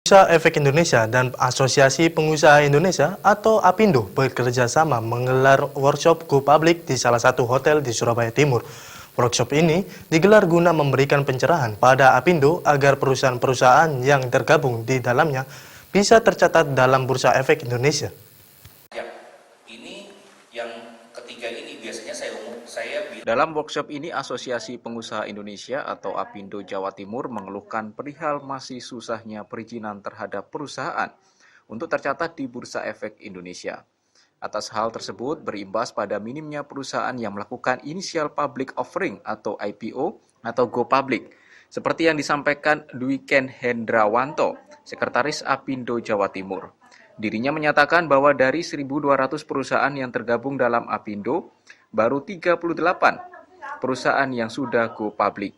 Bursa Efek Indonesia dan Asosiasi Pengusaha Indonesia atau APindo bekerja sama menggelar workshop Go Public di salah satu hotel di Surabaya Timur. Workshop ini digelar guna memberikan pencerahan pada APindo agar perusahaan-perusahaan yang tergabung di dalamnya bisa tercatat dalam Bursa Efek Indonesia. Ya, ini yang ketiga ini biasanya saya Dalam workshop ini, Asosiasi Pengusaha Indonesia atau APindo Jawa Timur mengeluhkan perihal masih susahnya perizinan terhadap perusahaan untuk tercatat di Bursa Efek Indonesia. Atas hal tersebut berimbas pada minimnya perusahaan yang melakukan initial public offering atau IPO atau go public, seperti yang disampaikan Dwiken Hendrawanto, Sekretaris APindo Jawa Timur. Dirinya menyatakan bahwa dari 1.200 perusahaan yang tergabung dalam APindo, baru 38 perusahaan yang sudah go public.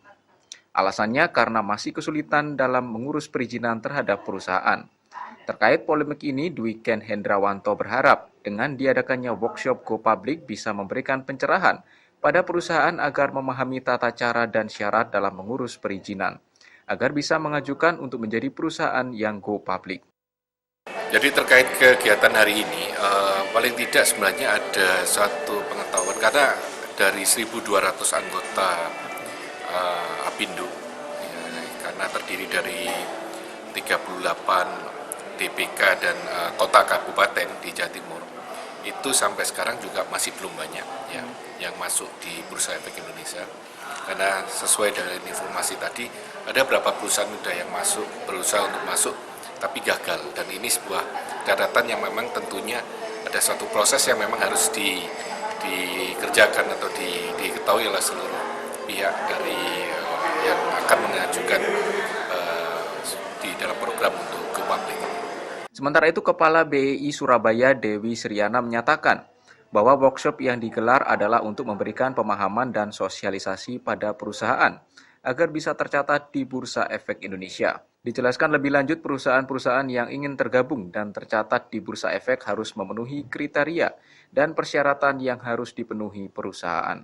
Alasannya karena masih kesulitan dalam mengurus perizinan terhadap perusahaan. Terkait polemik ini, Dwiken Hendrawanto berharap dengan diadakannya workshop go public bisa memberikan pencerahan pada perusahaan agar memahami tata cara dan syarat dalam mengurus perizinan, agar bisa mengajukan untuk menjadi perusahaan yang go public. Jadi terkait kegiatan hari ini, paling tidak sebenarnya ada suatu pengetahuan karena dari 1.200 anggota APindo, ya, karena terdiri dari 38 DPK dan kota kabupaten di Jawa Timur, itu sampai sekarang juga masih belum banyak ya yang masuk di Bursa Efek Indonesia. Karena sesuai dengan informasi tadi, ada beberapa perusahaan sudah yang masuk, berusaha untuk masuk, tapi gagal. Dan ini sebuah catatan yang memang tentunya ada suatu proses yang memang harus dikerjakan atau diketahui oleh seluruh pihak dari yang akan mengajukan di dalam program untuk go public. Sementara itu, Kepala BEI Surabaya Dewi Sriana menyatakan bahwa workshop yang digelar adalah untuk memberikan pemahaman dan sosialisasi pada perusahaan agar bisa tercatat di Bursa Efek Indonesia. Dijelaskan lebih lanjut, perusahaan-perusahaan yang ingin tergabung dan tercatat di Bursa Efek harus memenuhi kriteria dan persyaratan yang harus dipenuhi perusahaan.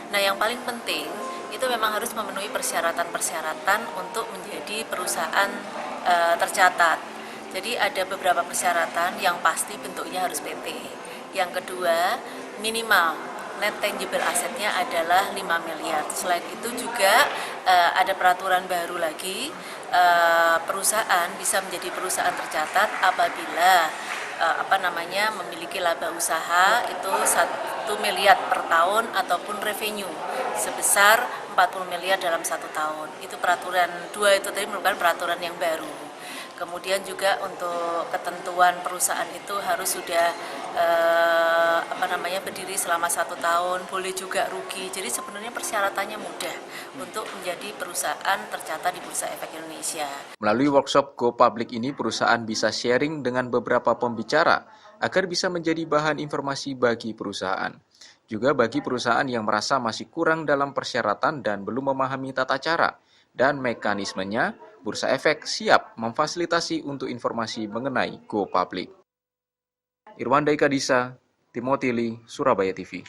Nah, yang paling penting itu memang harus memenuhi persyaratan-persyaratan untuk menjadi perusahaan tercatat. Jadi ada beberapa persyaratan yang pasti bentuknya harus PT. Yang kedua, minimal net tangible asetnya adalah 5 miliar. Selain itu juga ada peraturan baru lagi, perusahaan bisa menjadi perusahaan tercatat apabila memiliki laba usaha itu 1 miliar per tahun ataupun revenue sebesar 40 miliar dalam 1 tahun. Itu peraturan 2 itu tadi merupakan peraturan yang baru. Kemudian juga untuk ketentuan perusahaan itu harus sudah berdiri selama 1 tahun, boleh juga rugi. Jadi sebenarnya persyaratannya mudah untuk menjadi perusahaan tercatat di Bursa Efek Indonesia. Melalui workshop Go Public ini, perusahaan bisa sharing dengan beberapa pembicara agar bisa menjadi bahan informasi bagi perusahaan. Juga bagi perusahaan yang merasa masih kurang dalam persyaratan dan belum memahami tata cara dan mekanismenya, Bursa Efek siap memfasilitasi untuk informasi mengenai Go Public. Irwanda Ikadisa, Timothy Lee, Surabaya TV.